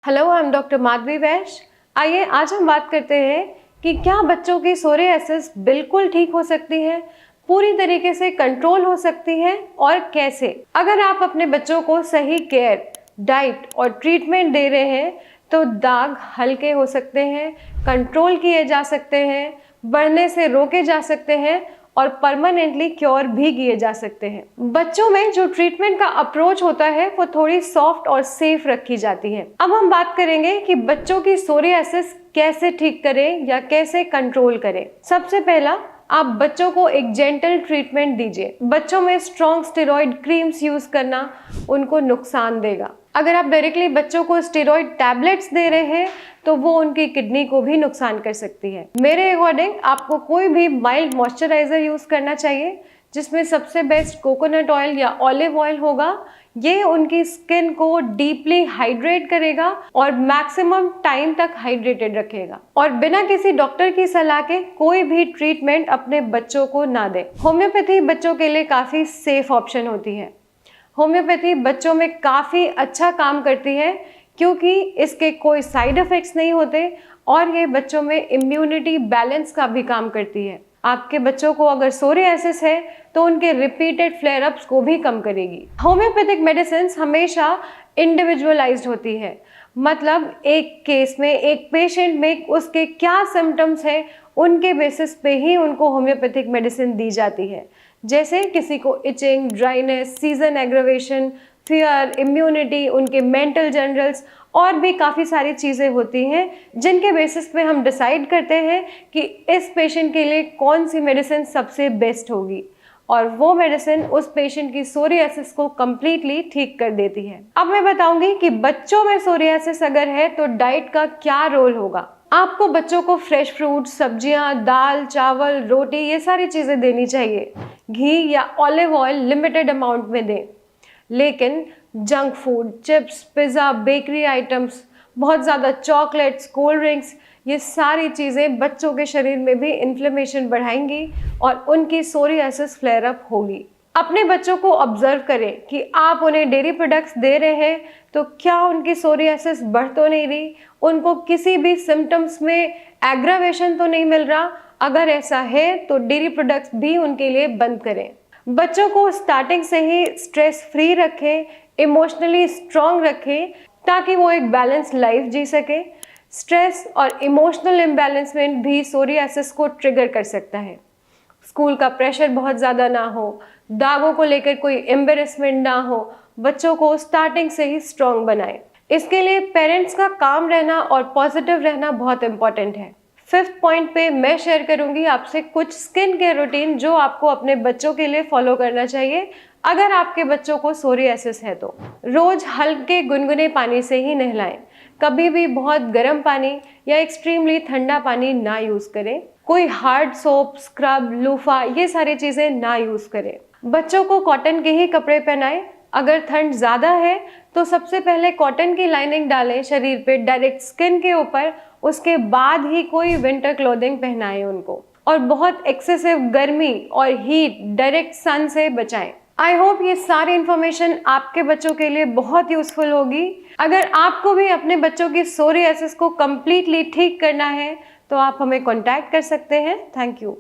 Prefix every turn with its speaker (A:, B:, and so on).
A: Hello, I am doctor Madhavi Vaish. आइए आज हम बात करते हैं कि क्या बच्चों की सोरियासिस बिल्कुल ठीक हो सकती है, पूरी तरीके से कंट्रोल हो सकती है और कैसे। अगर आप अपने बच्चों को सही केयर, डाइट और ट्रीटमेंट दे रहे हैं तो दाग हल्के हो सकते हैं, कंट्रोल किए जा सकते हैं, बढ़ने से रोके जा सकते हैं और परमानेंटली क्योर भी किए जा सकते हैं। बच्चों में जो ट्रीटमेंट का अप्रोच होता है वो थोड़ी सॉफ्ट और सेफ रखी जाती है। अब हम बात करेंगे कि बच्चों की सोरियासिस कैसे ठीक करें या कैसे कंट्रोल करें। सबसे पहला, आप बच्चों को एक जेंटल ट्रीटमेंट दीजिए। बच्चों में स्ट्रॉन्ग स्टेरॉइड क्रीम्स यूज करना उनको नुकसान देगा। अगर आप डायरेक्टली बच्चों को स्टेरॉइड टैबलेट्स दे रहे हैं तो वो उनकी किडनी को भी नुकसान कर सकती है। मेरे अकॉर्डिंग आपको कोई भी माइल्ड मॉइस्चराइजर यूज करना चाहिए जिसमें सबसे बेस्ट कोकोनट ऑयल या ऑलिव ऑयल होगा। ये उनकी स्किन को डीपली हाइड्रेट करेगा और मैक्सिमम टाइम तक हाइड्रेटेड रखेगा। और बिना किसी डॉक्टर की सलाह के कोई भी ट्रीटमेंट अपने बच्चों को ना दे। होम्योपैथी बच्चों के लिए काफ़ी सेफ ऑप्शन होती है। होम्योपैथी बच्चों में काफ़ी अच्छा काम करती है क्योंकि इसके कोई साइड इफ़ेक्ट्स नहीं होते और ये बच्चों में इम्यूनिटी बैलेंस का भी काम करती है। आपके बच्चों को अगर सोरियासिस है तो उनके रिपीटेड फ्लेयर अप्स को भी कम करेगी। होम्योपैथिक मेडिसिन हमेशा इंडिविजुअलाइज्ड होती है, मतलब एक केस में, एक पेशेंट में उसके क्या सिम्टम्स है उनके बेसिस पे ही उनको होम्योपैथिक मेडिसिन दी जाती है। जैसे किसी को itching, dryness, season aggravation, fear, immunity, उनके मेंटल जनरल्स और भी काफ़ी सारी चीज़ें होती हैं जिनके बेसिस पे हम डिसाइड करते हैं कि इस पेशेंट के लिए कौन सी मेडिसिन सबसे बेस्ट होगी और वो मेडिसिन उस पेशेंट की सोरियासिस को कम्प्लीटली ठीक कर देती है। अब मैं बताऊंगी कि बच्चों में सोरियासिस अगर है तो डाइट का क्या रोल होगा। आपको बच्चों को फ्रेश फ्रूट, सब्जियां, दाल, चावल, रोटी ये सारी चीज़ें देनी चाहिए। घी या ऑलिव ऑयल लिमिटेड अमाउंट में दें, लेकिन junk food, chips, pizza, bakery items, बहुत ज़्यादा चॉकलेट्स, कोल्ड ड्रिंक्स, ये सारी चीज़ें बच्चों के शरीर में भी इन्फ्लेमेशन बढ़ाएंगी और उनकी सोरियासिस फ्लेयर अप होगी। अपने बच्चों को ऑब्जर्व करें कि आप उन्हें डेयरी प्रोडक्ट्स दे रहे हैं तो क्या उनकी सोरियासिस बढ़ तो नहीं रही, उनको किसी भी सिम्टम्स में एग्रावेशन तो नहीं मिल रहा। अगर ऐसा है तो डेयरी प्रोडक्ट्स भी उनके लिए बंद करें। बच्चों को स्टार्टिंग से ही स्ट्रेस फ्री रखें, इमोशनली स्ट्रॉन्ग रखें ताकि वो एक बैलेंस लाइफ जी सके। स्ट्रेस और इमोशनल इम्बैलेंसमेंट भी सोरियासिस को ट्रिगर कर सकता है। स्कूल का प्रेशर बहुत ज़्यादा ना हो, दागों को लेकर कोई एम्बेरसमेंट ना हो, बच्चों को स्टार्टिंग से ही स्ट्रॉन्ग बनाएं। इसके लिए पेरेंट्स का काम रहना और पॉजिटिव रहना बहुत इंपॉर्टेंट है। 5th पॉइंट पे मैं शेयर करूंगी आपसे कुछ स्किन केयर रूटीन जो आपको अपने बच्चों के लिए फॉलो करना चाहिए अगर आपके बच्चों को सोरियासिस है तो। रोज हल्के गुनगुने पानी से ही नहलाएं। कभी भी बहुत गर्म पानी या एक्सट्रीमली ठंडा पानी ना यूज करें। कोई हार्ड सोप, स्क्रब, लूफा ये सारी चीजें ना यूज करें। बच्चों को कॉटन के ही कपड़े पहनाएं। अगर ठंड ज़्यादा है तो सबसे पहले कॉटन की लाइनिंग डालें शरीर पे डायरेक्ट स्किन के ऊपर, उसके बाद ही कोई विंटर क्लोथिंग पहनाएं उनको। और बहुत एक्सेसिव गर्मी और हीट डायरेक्ट सन से बचाएं। आई होप ये सारी इन्फॉर्मेशन आपके बच्चों के लिए बहुत यूजफुल होगी। अगर आपको भी अपने बच्चों की सोरियासिस को कम्प्लीटली ठीक करना है तो आप हमें कॉन्टैक्ट कर सकते हैं। Thank you.